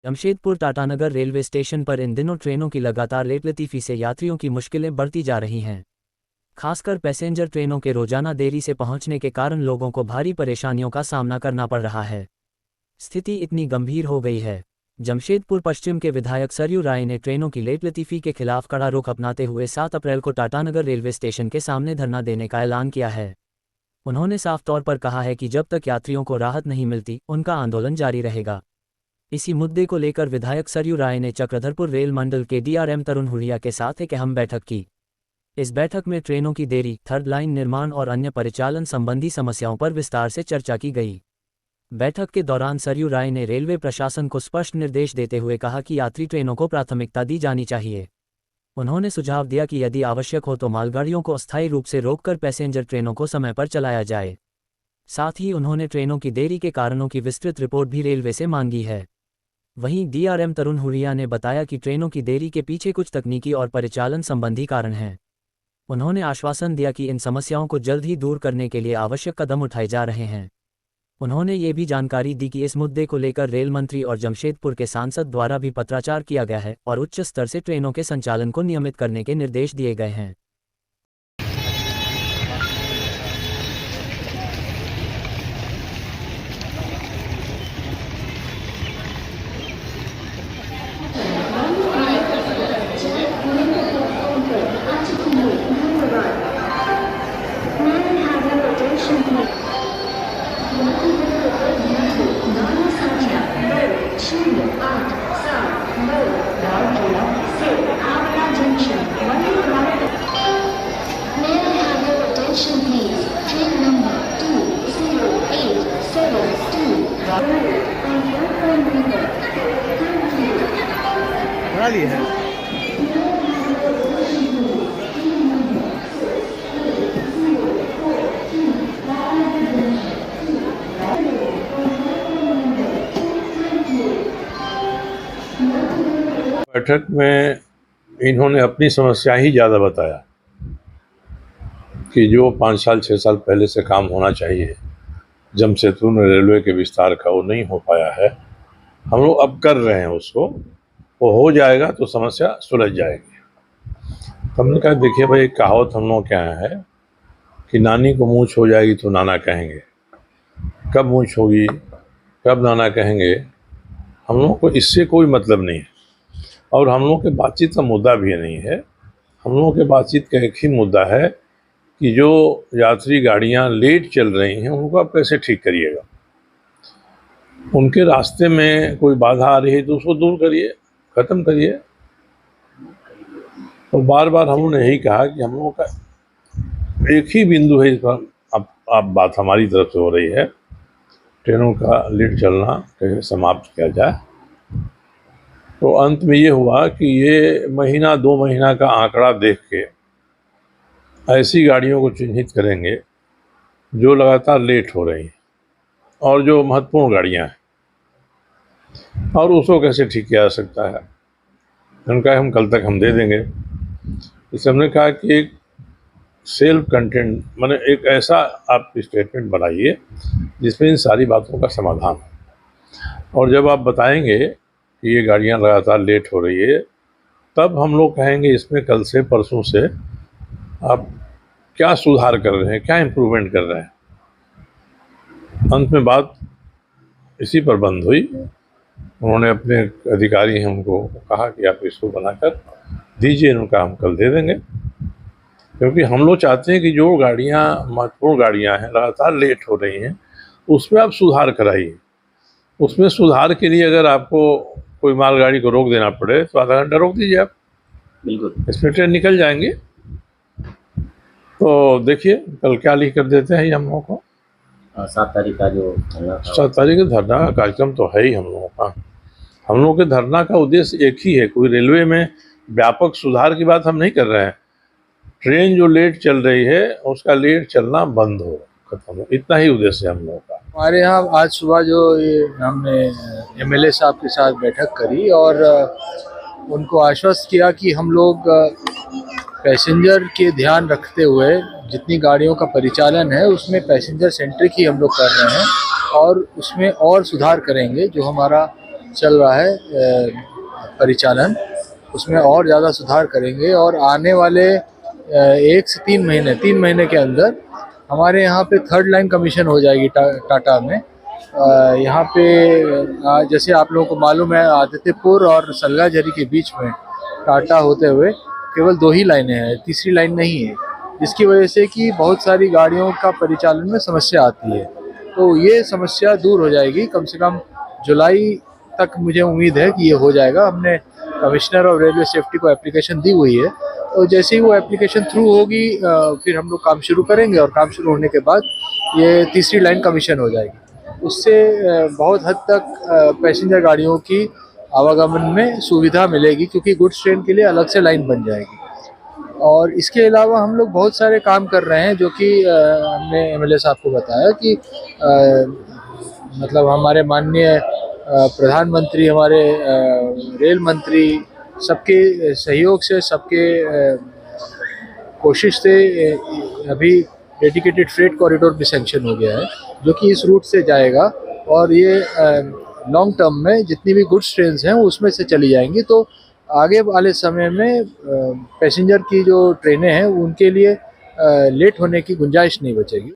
Jamshedpur Tatanagar railway station पर इन दिनों ट्रेनों की लगातार लेटलतीफ़ी से यात्रियों की मुश्किलें बढ़ती जा रही हैं। खासकर पैसेंजर ट्रेनों के रोजाना देरी से पहुंचने के कारण लोगों को भारी परेशानियों का सामना करना पड़ रहा है। स्थिति इतनी गंभीर हो गई है, जमशेदपुर पश्चिम के विधायक सरयू राय ने ट्रेनों की लेटलतीफ़ी के खिलाफ कड़ा रुख अपनाते हुए 7 अप्रैल को टाटानगर रेलवे स्टेशन के सामने धरना देने का ऐलान किया है। उन्होंने साफ तौर पर कहा है कि जब तक यात्रियों को राहत नहीं मिलती, उनका आंदोलन जारी रहेगा। इसी मुद्दे को लेकर विधायक सरयू राय ने चक्रधरपुर रेल मंडल के डीआरएम तरुण हुरिया के साथ एक अहम बैठक की। इस बैठक में ट्रेनों की देरी, थर्ड लाइन निर्माण और अन्य परिचालन संबंधी समस्याओं पर विस्तार से चर्चा की गई। बैठक के दौरान सरयू राय ने रेलवे प्रशासन को स्पष्ट निर्देश देते हुए कहा कि यात्री ट्रेनों को प्राथमिकता दी जानी चाहिए। उन्होंने सुझाव दिया कि यदि आवश्यक हो तो मालगाड़ियों को अस्थायी रूप से रोककर पैसेंजर ट्रेनों को समय पर चलाया जाए। साथ ही उन्होंने ट्रेनों की देरी के कारणों की विस्तृत रिपोर्ट भी रेलवे से मांगी है। वहीं डीआरएम तरुण हुरिया ने बताया कि ट्रेनों की देरी के पीछे कुछ तकनीकी और परिचालन संबंधी कारण हैं। उन्होंने आश्वासन दिया कि इन समस्याओं को जल्द ही दूर करने के लिए आवश्यक कदम उठाए जा रहे हैं। उन्होंने ये भी जानकारी दी कि इस मुद्दे को लेकर रेल मंत्री और जमशेदपुर के सांसद द्वारा भी पत्राचार किया गया है और उच्च स्तर से ट्रेनों के संचालन को नियमित करने के निर्देश दिए गए हैं। बना ली है। बैठक में इन्होंने अपनी समस्या ही ज़्यादा बताया कि जो 5 साल 6 साल पहले से काम होना चाहिए जमशेदपुर में रेलवे के विस्तार का, वो नहीं हो पाया है। हम लोग अब कर रहे हैं उसको, वो हो जाएगा तो समस्या सुलझ जाएगी। हमने कहा देखिए भाई, कहावत हम लोग क्या है कि नानी को मूंछ हो जाएगी तो नाना कहेंगे। कब मूंछ होगी, कब नाना कहेंगे, हम लोग को इससे कोई मतलब नहीं है और हम लोग के बातचीत का मुद्दा भी नहीं है। हम लोग के बातचीत का एक ही मुद्दा है कि जो यात्री गाड़ियां लेट चल रही हैं उनको आप कैसे ठीक करिएगा। उनके रास्ते में कोई बाधा आ रही है तो उसको दूर करिए, ख़त्म करिए। और बार बार हम लोगों ने यही कहा कि हम लोगों का एक ही बिंदु है, इस पर अब बात हमारी तरफ से हो रही है, ट्रेनों का लेट चलना कैसे समाप्त किया जाए। तो अंत में ये हुआ कि ये महीना 2 महीना का आंकड़ा देख के ऐसी गाड़ियों को चिन्हित करेंगे जो लगातार लेट हो रही हैं और जो महत्वपूर्ण गाड़ियां हैं, और उसको कैसे ठीक किया जा सकता है। उनका हम कल तक हम दे देंगे। इसलिए हमने कहा कि एक सेल्फ कंटेंट माने एक ऐसा आप स्टेटमेंट बनाइए जिसमें इन सारी बातों का समाधान हो। और जब आप बताएंगे कि ये गाड़ियां लगातार लेट हो रही है, तब हम लोग कहेंगे इसमें कल से परसों से आप क्या सुधार कर रहे हैं, क्या इम्प्रूवमेंट कर रहे हैं। अंत में बात इसी पर बंद हुई। उन्होंने अपने अधिकारी हैं उनको कहा कि आप इसको बनाकर दीजिए, उनका हम कल दे देंगे। क्योंकि हम लोग चाहते हैं कि जो गाड़ियां महत्वपूर्ण गाड़ियां हैं लगातार लेट हो रही हैं उसमें आप सुधार कराइए। उसमें सुधार के लिए अगर आपको कोई मालगाड़ी को रोक देना पड़े तो आधा घंटा रोक दीजिए आप, बिल्कुल, इसमें ट्रेन निकल जाएंगे। तो देखिए कल क्या लिख कर देते हैं हम लोगों को। 7 तारीख का जो 7 तारीख का धरना का कार्यक्रम तो है ही हम लोगों का। हम लोगों के धरना का उद्देश्य एक ही है, कोई रेलवे में व्यापक सुधार की बात हम नहीं कर रहे हैं। ट्रेन जो लेट चल रही है उसका लेट चलना बंद हो, खत्म हो, इतना ही उद्देश्य है हम लोगों का। हमारे यहाँ आज सुबह जो ये हमने एमएलए साहब के साथ बैठक करी और उनको आश्वस्त किया कि हम लोग पैसेंजर के ध्यान रखते हुए जितनी गाड़ियों का परिचालन है उसमें पैसेंजर सेंट्रिक ही हम लोग कर रहे हैं और उसमें और सुधार करेंगे। जो हमारा चल रहा है परिचालन, उसमें और ज़्यादा सुधार करेंगे और आने वाले 1 से 3 महीने के अंदर हमारे यहाँ पे 3rd लाइन कमीशन हो जाएगी टाटा में। यहाँ पे जैसे आप लोगों को मालूम है, आदित्यपुर और सलगाझरी के बीच में टाटा होते हुए केवल 2 ही लाइनें हैं, तीसरी लाइन नहीं है, जिसकी वजह से कि बहुत सारी गाड़ियों का परिचालन में समस्या आती है। तो ये समस्या दूर हो जाएगी, कम से कम जुलाई तक मुझे उम्मीद है कि ये हो जाएगा। हमने कमिश्नर ऑफ रेलवे सेफ्टी को एप्लीकेशन दी हुई है, तो जैसे ही वो एप्लीकेशन थ्रू होगी फिर हम लोग काम शुरू करेंगे और काम शुरू होने के बाद ये तीसरी लाइन कमीशन हो जाएगी। उससे बहुत हद तक पैसेंजर गाड़ियों की आवागमन में सुविधा मिलेगी, क्योंकि गुड्स ट्रेन के लिए अलग से लाइन बन जाएगी। और इसके अलावा हम लोग बहुत सारे काम कर रहे हैं, जो कि हमने एमएलए साहब को बताया कि मतलब हमारे माननीय प्रधानमंत्री, हमारे रेल मंत्री, सबके सहयोग से, सबके कोशिश से अभी डेडिकेटेड फ्रेट कॉरिडोर भी सैंक्शन हो गया है, जो कि इस रूट से जाएगा और ये लॉन्ग टर्म में जितनी भी गुड्स ट्रेन्स हैं उसमें से चली जाएंगी। तो आगे वाले समय में पैसेंजर की जो ट्रेनें हैं उनके लिए लेट होने की गुंजाइश नहीं बचेगी।